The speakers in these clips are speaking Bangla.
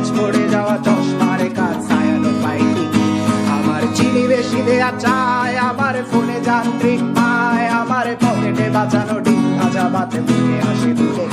কলেজ পড়ে যাওয়া চশমার কাজ ছায়ানো পাইনি আমার চিনি বেশি দেয়া চায় আমার ফোনে যান্ত্রিক পায় আমার পকেটে বাঁচানো ডিম ভাজা বাতে মুখে হাসি তুলে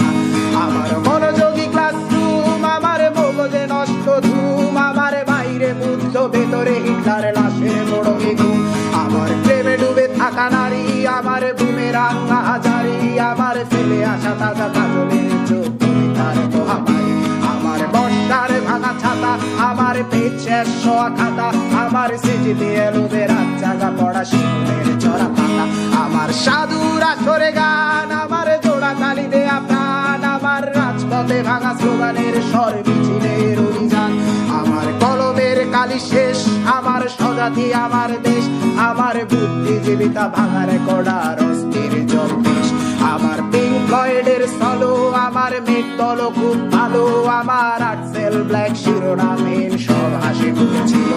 আমার মনোযোগী ক্লাসরুম আমার মগজে নষ্ট ধুম আমার বাইরে বুদ্ধ ভেতরে হিটলার লাশের মোড়কে ঘুম আমার প্রেমে ডুবে থাকা নারী আমার বুমেরাং হাজারি আমার ফেলে আসা তাজা কাজলের চোখ তার মহামারী আমার বর্ষার ভাঙা ছাতা আমার পেট শেষ হওয়া খাতা আমার স্মৃতিতে এলোবে রাত জাগা পড়া শিশুদের চড়া পাতা আমার সাধুর আসরে গান আমার জোড়া তালি দেয়া প্রাণ আমার রাজপথে ভাঙা স্লোগানের স্বর মিছিলের অভিযান আমার কলমের কালি শেষ আমার স্বজাতি আমার দেশ আমার বুদ্ধিজীবিতা ভাঙার কড়ার অস্থির জলদেশ আমার পিঙ্ক ফ্লয়েডের সলো আমার মেট দল খুব ভালো আমার আর্টসেল ব্ল্যাক শিরোনামহীন সব হাসি খুঁজছিল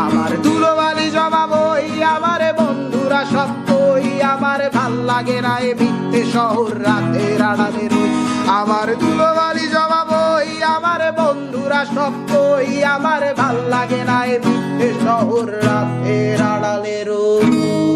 আমার ধুলোবালি জমা বই আমার বন্ধুরা সব কই আমার ভাল লাগে না এ মিথ্যে শহর রাতের আড়ালে রই আমার ধুলোবালি জমা বই আমার বন্ধুরা সব কই আমার ভাল লাগে না এ মিথ্যে শহর রাতের আড়ালে রই